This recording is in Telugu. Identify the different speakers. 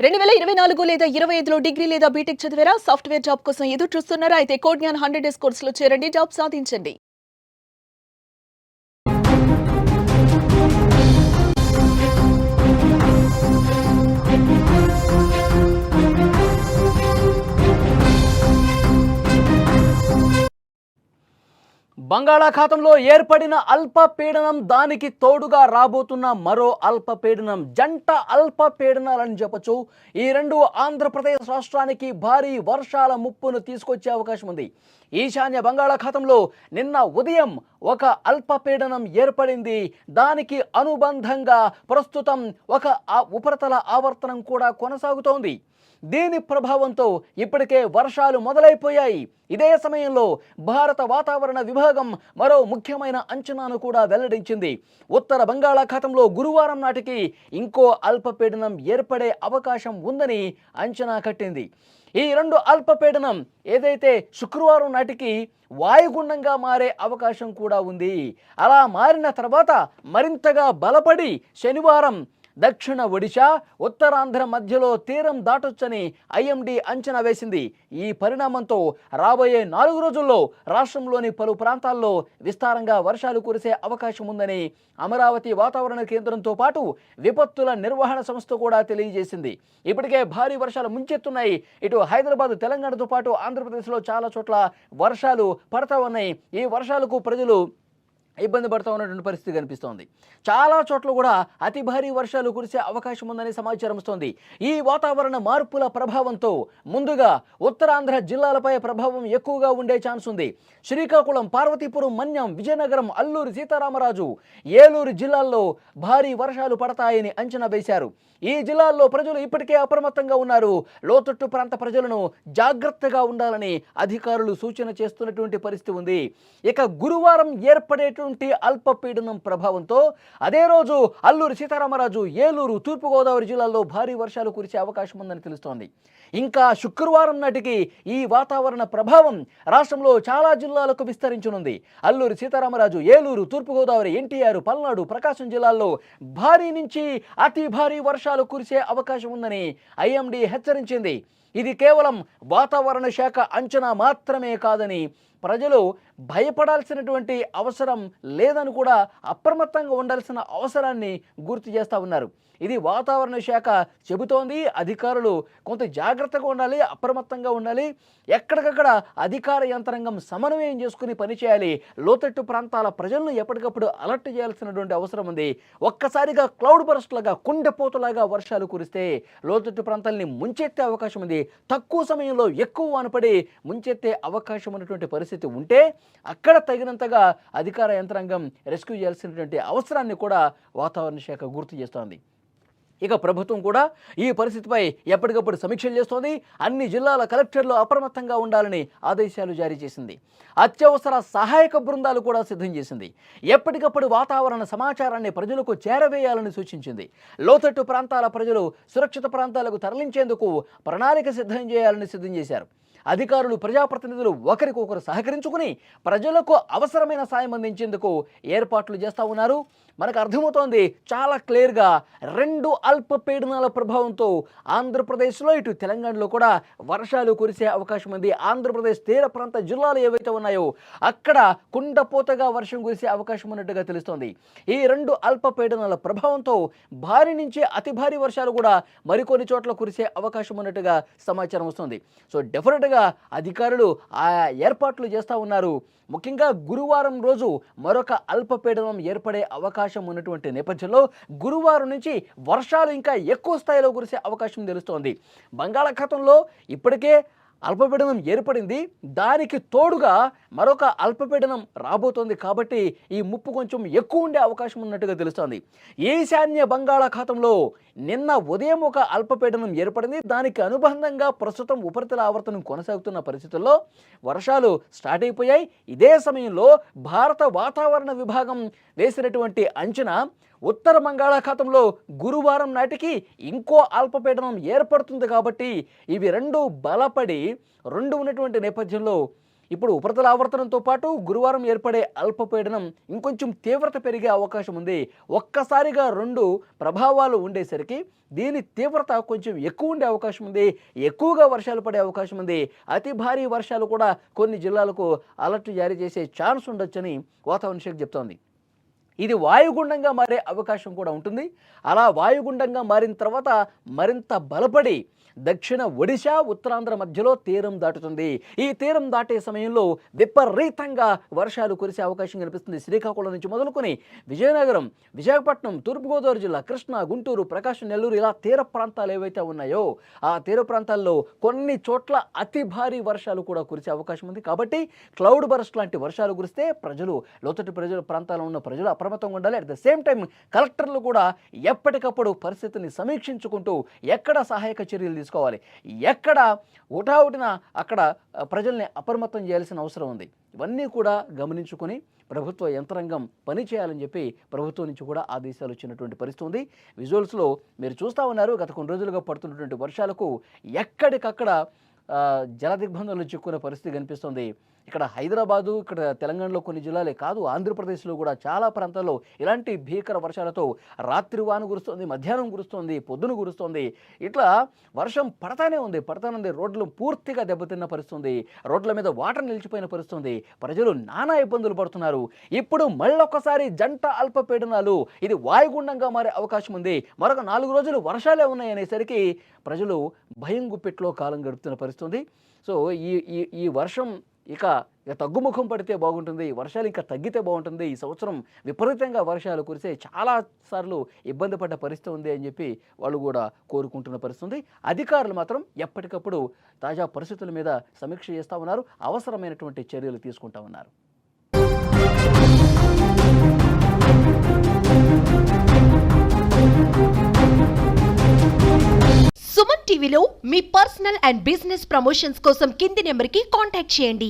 Speaker 1: 2024 లేదా 25లో డిగ్రీ లేదా బీటెక్ చదివారా? సాఫ్ట్‌వేర్ జాబ్ కోసం ఎదురు చూస్తున్నారా? అయితే కోడ్‌జ్ఞాన్ 100 డేస్ కోర్సులో చేరండి. జాబ్ సాధించండి.
Speaker 2: బంగాళాఖాతంలో ఏర్పడిన అల్పపీడనం, దానికి తోడుగా రాబోతున్న మరో అల్పపీడనం, జంట అల్పపీడనాలని చెప్పొచ్చు. ఈ రెండు ఆంధ్రప్రదేశ్ రాష్ట్రానికి భారీ వర్షాల ముప్పును తీసుకొచ్చే అవకాశం ఉంది. ఈశాన్య బంగాళాఖాతంలో నిన్న ఉదయం ఒక అల్పపీడనం ఏర్పడింది. దానికి అనుబంధంగా ప్రస్తుతం ఒక ఉపరితల ఆవర్తనం కూడా కొనసాగుతోంది. దీని ప్రభావంతో ఇప్పటికే వర్షాలు మొదలైపోయాయి. ఇదే సమయంలో భారత వాతావరణ విభాగం మరో ముఖ్యమైన అంచనాను కూడా వెల్లడించింది. ఉత్తర బంగాళాఖాతంలో గురువారం నాటికి ఇంకో అల్పపీడనం ఏర్పడే అవకాశం ఉందని అంచనా కట్టింది. ఈ రెండు అల్పపీడనం ఏదైతే శుక్రవారం నాటికి వాయుగుండంగా మారే అవకాశం కూడా ఉంది. అలా మారిన తర్వాత మరింతగా బలపడి శనివారం దక్షిణ ఒడిశా, ఉత్తరాంధ్ర మధ్యలో తీరం దాటొచ్చని ఐఎండీ అంచనా వేసింది. ఈ పరిణామంతో రాబోయే 4 రోజుల్లో రాష్ట్రంలోని పలు ప్రాంతాల్లో విస్తారంగా వర్షాలు కురిసే అవకాశం ఉందని అమరావతి వాతావరణ కేంద్రంతో పాటు విపత్తుల నిర్వహణ సంస్థ కూడా తెలియజేసింది. ఇప్పటికే భారీ వర్షాలు ముంచెత్తున్నాయి. ఇటు హైదరాబాద్, తెలంగాణతో పాటు ఆంధ్రప్రదేశ్లో చాలా చోట్ల వర్షాలు పడతా ఉన్నాయి. ఈ వర్షాలకు ప్రజలు ఇబ్బంది పడుతూ ఉన్నటువంటి పరిస్థితి కనిపిస్తోంది. చాలా చోట్ల కూడా అతి భారీ వర్షాలు కురిసే అవకాశం ఉందని సమాచారం వస్తోంది. ఈ వాతావరణ మార్పుల ప్రభావంతో ముందుగా ఉత్తరాంధ్ర జిల్లాలపై ప్రభావం ఎక్కువగా ఉండే ఛాన్స్ ఉంది. శ్రీకాకుళం, పార్వతీపురం, మన్యం, విజయనగరం, అల్లూరి సీతారామరాజు, ఏలూరు జిల్లాల్లో భారీ వర్షాలు పడతాయని అంచనా వేశారు. ఈ జిల్లాల్లో ప్రజలు ఇప్పటికే అప్రమత్తంగా ఉన్నారు. లోతట్టు ప్రాంత ప్రజలను జాగ్రత్తగా ఉండాలని అధికారులు సూచన చేస్తున్నటువంటి పరిస్థితి ఉంది. ఇక గురువారం ఏర్పడేటువంటి అల్పపీడనం ప్రభావంతో అదే రోజు అల్లూరి సీతారామరాజు, ఏలూరు, తూర్పుగోదావరి జిల్లాల్లో భారీ వర్షాలు కురిసే అవకాశం ఉందని తెలుస్తోంది. ఇంకా శుక్రవారం నాటికి ఈ వాతావరణ ప్రభావం రాష్ట్రంలో చాలా జిల్లాలకు విస్తరించనుంది. అల్లూరి సీతారామరాజు, ఏలూరు, తూర్పుగోదావరి, ఎన్టీఆర్, పల్నాడు, ప్రకాశం జిల్లాల్లో భారీ నుంచి అతి భారీ వర్షాలు కురిసే అవకాశం ఉందని ఐఎండీ హెచ్చరించింది. ఇది కేవలం వాతావరణ శాఖ అంచనా మాత్రమే కాదని, ప్రజలు భయపడాల్సినటువంటి అవసరం లేదని కూడా అప్రమత్తంగా ఉండాల్సిన అవసరాన్ని గుర్తు చేస్తూ ఉన్నారు. ఇది వాతావరణ శాఖ చెబుతోంది. అధికారులు కొంత జాగ్రత్తగా ఉండాలి, అప్రమత్తంగా ఉండాలి. ఎక్కడికక్కడ అధికార యంత్రాంగం సమన్వయం చేసుకుని పనిచేయాలి. లోతట్టు ప్రాంతాల ప్రజలను ఎప్పటికప్పుడు అలర్ట్ చేయాల్సినటువంటి అవసరం ఉంది. ఒక్కసారిగా క్లౌడ్ బర్స్ట్ లాగా, కుండపోతలాగా వర్షాలు కురిస్తే లోతట్టు ప్రాంతాలని ముంచెత్తే అవకాశం ఉంది. తక్కువ సమయంలో ఎక్కువ వానపడి ముంచెత్తే అవకాశం ఉన్నటువంటి పరిస్థితి ఉంటే అక్కడ తగినంతగా అధికార యంత్రాంగం రెస్క్యూ చేయాల్సినటువంటి అవసరాన్ని కూడా వాతావరణ శాఖ గుర్తు చేస్తోంది. ఇక ప్రభుత్వం కూడా ఈ పరిస్థితిపై ఎప్పటికప్పుడు సమీక్షలు చేస్తోంది. అన్ని జిల్లాల కలెక్టర్లు అప్రమత్తంగా ఉండాలని ఆదేశాలు జారీ చేసింది. అత్యవసర సహాయక బృందాలు కూడా సిద్ధం చేసింది. ఎప్పటికప్పుడు వాతావరణ సమాచారాన్ని ప్రజలకు చేరవేయాలని సూచించింది. లోతట్టు ప్రాంతాల ప్రజలు సురక్షిత ప్రాంతాలకు తరలించేందుకు ప్రణాళిక సిద్ధం చేశారు. అధికారులు, ప్రజాప్రతినిధులు ఒకరికొకరు సహకరించుకుని ప్రజలకు అవసరమైన సాయం అందించేందుకు ఏర్పాట్లు చేస్తూ ఉన్నారు. మనకు అర్థమవుతోంది చాలా క్లియర్గా, రెండు అల్పపీడనాల ప్రభావంతో ఆంధ్రప్రదేశ్లో, ఇటు తెలంగాణలో కూడా వర్షాలు కురిసే అవకాశం ఉంది. ఆంధ్రప్రదేశ్ తీర ప్రాంత జిల్లాలు ఏవైతే ఉన్నాయో అక్కడ కుండపోతగా వర్షం కురిసే అవకాశం ఉన్నట్టుగా తెలుస్తోంది. ఈ రెండు అల్పపీడనాల ప్రభావంతో భారీ నుంచి అతి భారీ వర్షాలు కూడా మరికొన్ని చోట్ల కురిసే అవకాశం ఉన్నట్టుగా సమాచారం వస్తుంది. సో డెఫినెట్గా అధికారులు ఆ ఏర్పాట్లు చేస్తూ ఉన్నారు. ముఖ్యంగా గురువారం రోజు మరొక అల్పపీడనం ఏర్పడే అవకాశం ఉన్నటువంటి నేపథ్యంలో గురువారం నుంచి వర్షాలు ఇంకా ఎక్కువ స్థాయిలో కురిసే అవకాశం తెలుస్తోంది. బంగాళాఖాతంలో ఇప్పటికే అల్పపీడనం ఏర్పడింది. దానికి తోడుగా మరొక అల్పపీడనం రాబోతోంది. కాబట్టి ఈ ముప్పు కొంచెం ఎక్కువ ఉండే అవకాశం ఉన్నట్టుగా తెలుస్తోంది. ఈశాన్య బంగాళాఖాతంలో నిన్న ఉదయం ఒక అల్పపీడనం ఏర్పడింది. దానికి అనుబంధంగా ప్రస్తుతం ఉపరితల ఆవర్తనం కొనసాగుతున్న పరిస్థితుల్లో వర్షాలు స్టార్ట్ అయిపోయాయి. ఇదే సమయంలో భారత వాతావరణ విభాగం వేసినటువంటి అంచనా ఉత్తర బంగాళాఖాతంలో గురువారం నాటికి ఇంకో అల్పపీడనం ఏర్పడుతుంది. కాబట్టి ఇవి రెండు బలపడి ఉన్నటువంటి నేపథ్యంలో ఇప్పుడు ఉపరితల ఆవర్తనంతో పాటు గురువారం ఏర్పడే అల్పపీడనం ఇంకొంచెం తీవ్రత పెరిగే అవకాశం ఉంది. ఒక్కసారిగా రెండు ప్రభావాలు ఉండేసరికి దీని తీవ్రత కొంచెం ఎక్కువ ఉండే అవకాశం ఉంది. ఎక్కువగా వర్షాలు పడే అవకాశం ఉంది. అతి భారీ వర్షాలు కూడా కొన్ని జిల్లాలకు అలర్ట్ జారీ చేసే ఛాన్స్ ఉండొచ్చని వాతావరణ శాఖ చెప్తోంది. ఇది వాయుగుండంగా మారే అవకాశం కూడా ఉంటుంది. అలా వాయుగుండంగా మారిన తర్వాత మరింత బలపడి దక్షిణ ఒడిశా ఉత్తరాంధ్ర మధ్యలో తీరం దాటుతుంది. ఈ తీరం దాటే సమయంలో విపరీతంగా వర్షాలు కురిసే అవకాశం కనిపిస్తుంది. శ్రీకాకుళం నుంచి మొదలుకొని విజయనగరం, విశాఖపట్నం, తూర్పుగోదావరి జిల్లా, కృష్ణా, గుంటూరు, ప్రకాశం, నెల్లూరు ఇలా తీర ప్రాంతాలు ఏవైతే ఉన్నాయో ఆ తీర ప్రాంతాల్లో కొన్ని చోట్ల అతి భారీ వర్షాలు కూడా కురిసే అవకాశం ఉంది. కాబట్టి క్లౌడ్ బరస్ట్ లాంటి వర్షాలు కురిస్తే లోతట్టు ప్రాంతాల్లో ఉన్న ప్రజలు అప్రమత్తంగా ఉండాలి. అట్ ద సేమ్ టైం కలెక్టర్లు కూడా ఎప్పటికప్పుడు పరిస్థితిని సమీక్షించుకుంటూ ఎక్కడ సహాయక చర్యలు తీసుకోవాలి, ఎక్కడ హుటాహుటిన అక్కడ ప్రజల్ని అప్రమత్తం చేయాల్సిన అవసరం ఉంది. ఇవన్నీ కూడా గమనించుకొని ప్రభుత్వ యంత్రాంగం పనిచేయాలని చెప్పి ప్రభుత్వం నుంచి కూడా ఆదేశాలు వచ్చినటువంటి పరిస్థితి ఉంది. విజువల్స్లో మీరు చూస్తూ ఉన్నారు. గత కొన్ని రోజులుగా పడుతున్నటువంటి వర్షాలకు ఎక్కడికక్కడ జల దిగ్బంధంలో చిక్కుకునే పరిస్థితి కనిపిస్తుంది. ఇక్కడ హైదరాబాదు, ఇక్కడ తెలంగాణలో కొన్ని జిల్లాలే కాదు, ఆంధ్రప్రదేశ్లో కూడా చాలా ప్రాంతాల్లో ఇలాంటి భీకర వర్షాలతో రాత్రి వాన కురుస్తుంది, మధ్యాహ్నం కురుస్తుంది, పొద్దున కురుస్తుంది. ఇట్లా వర్షం పడతానే ఉంది. రోడ్లు పూర్తిగా దెబ్బతిన్న పరిస్థితుంది. రోడ్ల మీద వాటర్ నిలిచిపోయిన పరిస్థితుంది. ప్రజలు నానా ఇబ్బందులు పడుతున్నారు. ఇప్పుడు మళ్ళొకసారి జంట అల్పపీడనాలు ఇది వాయుగుండంగా మారే అవకాశం ఉంది. మరొక 4 రోజులు వర్షాలే ఉన్నాయనేసరికి ప్రజలు భయం గుప్పెట్లో కాలం గడుపుతున్న పరిస్థితుంది. సో ఈ వర్షం ఇక తగ్గుముఖం పడితే బాగుంటుంది. వర్షాలు ఇంకా తగ్గితే బాగుంటుంది. ఈ సంవత్సరం విపరీతంగా వర్షాలు కురిసే చాలాసార్లు ఇబ్బంది పడ్డ పరిస్థితి ఉంది అని చెప్పి వాళ్ళు కూడా కోరుకుంటున్న పరిస్థితి. అధికారులు మాత్రం ఎప్పటికప్పుడు తాజా పరిస్థితుల మీద సమీక్ష చేస్తూ ఉన్నారు. అవసరమైనటువంటి చర్యలు తీసుకుంటా ఉన్నారు.
Speaker 3: సుమన్ టీవీలో మీ పర్సనల్ అండ్ బిజినెస్ ప్రమోషన్స్ కోసం కింది నెంబర్కి కాంటాక్ట్ చేయండి.